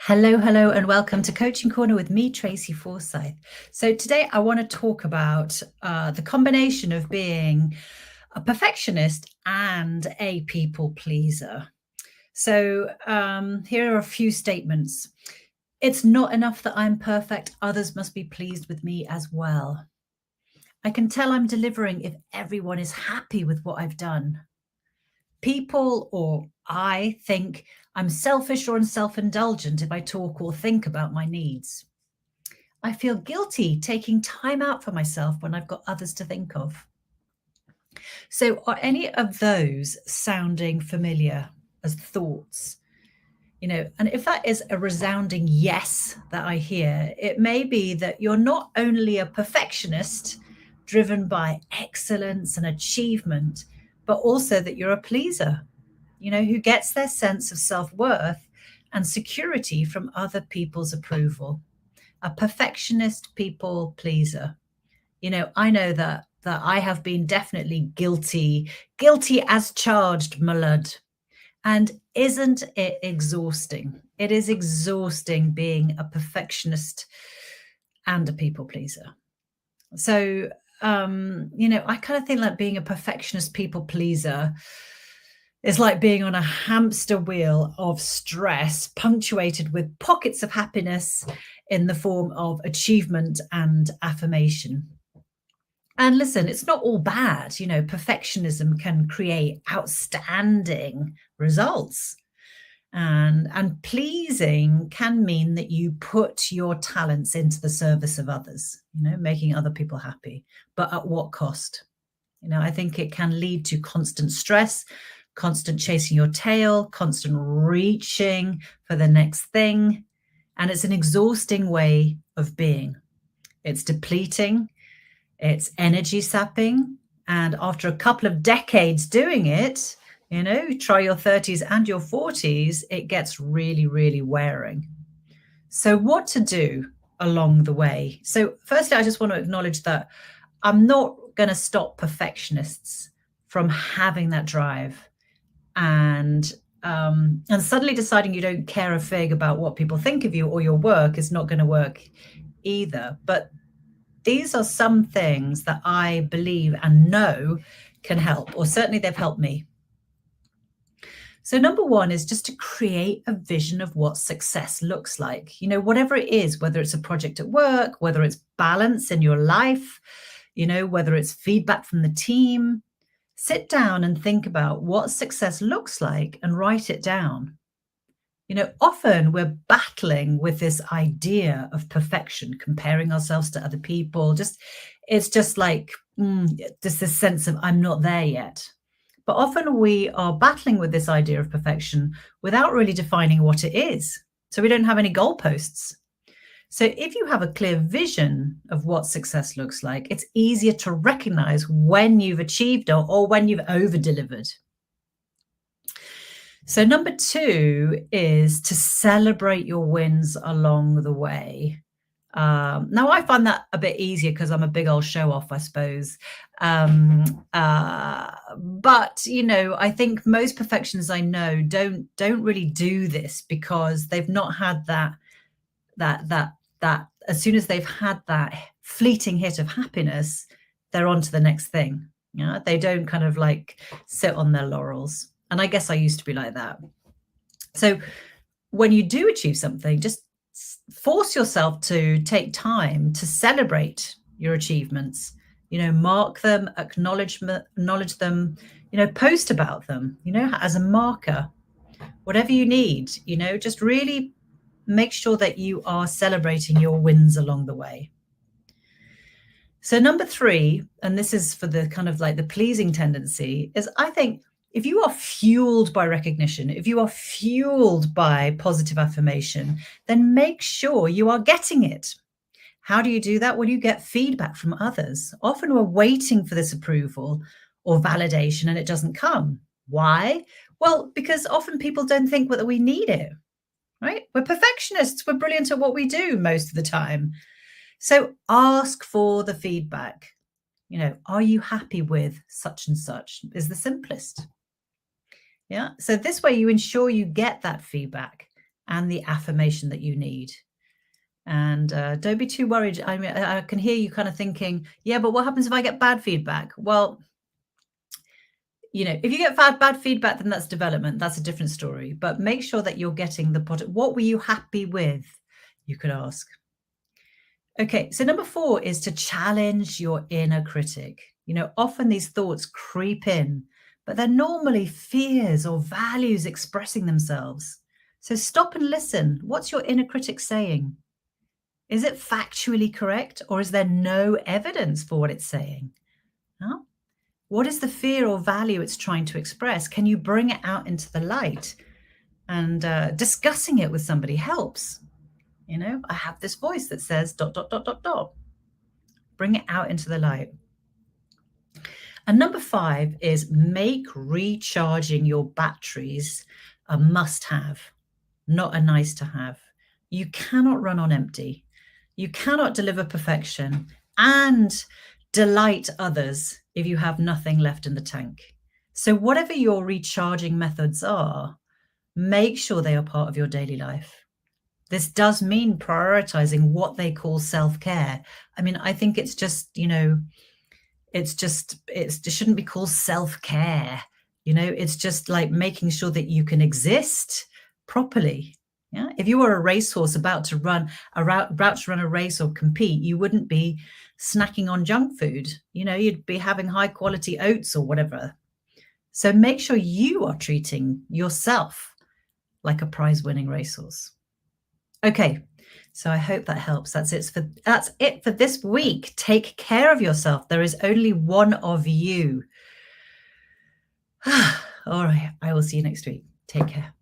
Hello, hello, and welcome to Coaching Corner with me, Tracy Forsyth. So, today I want to talk about the combination of being a perfectionist and a people pleaser. So, here are a few statements. It's not enough that I'm perfect, others must be pleased with me as well. I can tell I'm delivering if everyone is happy with what I've done. People or I think I'm selfish or self indulgent if I talk or think about my needs. I feel guilty taking time out for myself when I've got others to think of. So, are any of those sounding familiar as thoughts? And if that is a resounding yes that I hear, it may be that you're not only a perfectionist driven by excellence and achievement, but also that you're a pleaser, who gets their sense of self worth and security from other people's approval. A perfectionist people pleaser. I know that I have been definitely guilty as charged, my lord. And isn't it exhausting? It is exhausting being a perfectionist and a people pleaser. So, I kind of think like being a perfectionist people pleaser is like being on a hamster wheel of stress, punctuated with pockets of happiness in the form of achievement and affirmation. And listen, it's not all bad. Perfectionism can create outstanding results. And pleasing can mean that you put your talents into the service of others, making other people happy. But at what cost? I think it can lead to constant stress, constant chasing your tail, constant reaching for the next thing. And it's an exhausting way of being. It's depleting, it's energy sapping. And after a couple of decades doing it, try your 30s and your 40s, it gets really, really wearing. So, what to do along the way? So, firstly, I just want to acknowledge that I'm not going to stop perfectionists from having that drive and suddenly deciding you don't care a fig about what people think of you or your work is not going to work either. But these are some things that I believe and know can help, or certainly they've helped me. So, number one is just to create a vision of what success looks like. Whatever it is, whether it's a project at work, whether it's balance in your life, whether it's feedback from the team, sit down and think about what success looks like and write it down. Often we're battling with this idea of perfection, comparing ourselves to other people. It's just like just this sense of I'm not there yet. But often we are battling with this idea of perfection without really defining what it is. So we don't have any goalposts. So if you have a clear vision of what success looks like, it's easier to recognize when you've achieved or when you've over-delivered. So number two is to celebrate your wins along the way. Now I find that a bit easier because I'm a big old show off, I suppose. But I think most perfectionists I know don't really do this because they've not had that as soon as they've had that fleeting hit of happiness, they're on to the next thing. They don't kind of like sit on their laurels. And I guess I used to be like that. So when you do achieve something, just force yourself to take time to celebrate your achievements, mark them, acknowledge them, post about them, as a marker, whatever you need, just really make sure that you are celebrating your wins along the way. So number three, and this is for the kind of like the pleasing tendency, is I think if you are fueled by recognition, if you are fueled by positive affirmation, then make sure you are getting it. How do you do that? Well, you get feedback from others. Often we're waiting for this approval or validation and it doesn't come. Why? Well, because often people don't think that we need it, right? We're perfectionists. We're brilliant at what we do most of the time. So ask for the feedback. Are you happy with such and such is the simplest. Yeah. So this way you ensure you get that feedback and the affirmation that you need. And don't be too worried. I mean, I can hear you kind of thinking, yeah, but what happens if I get bad feedback? Well, if you get bad feedback, then that's development. That's a different story. But make sure that you're getting the product. What were you happy with? You could ask. Okay, so number 4 is to challenge your inner critic. Often these thoughts creep in, but they're normally fears or values expressing themselves. So stop and listen. What's your inner critic saying? Is it factually correct, or is there no evidence for what it's saying? Huh? What is the fear or value it's trying to express? Can you bring it out into the light? And discussing it with somebody helps. I have this voice that says dot, dot, dot, dot, dot. Bring it out into the light. And number 5 is make recharging your batteries a must have, not a nice to have. You cannot run on empty. You cannot deliver perfection and delight others if you have nothing left in the tank. So whatever your recharging methods are, make sure they are part of your daily life. This does mean prioritizing what they call self-care. I mean, I think it's just, it shouldn't be called self-care. It's just like making sure that you can exist properly. Yeah. If you were a racehorse about to run a race or compete, you wouldn't be snacking on junk food. You'd be having high quality oats or whatever. So make sure you are treating yourself like a prize winning racehorse. Okay. So I hope that helps. That's it for this week. Take care of yourself. There is only one of you. All right. I will see you next week. Take care.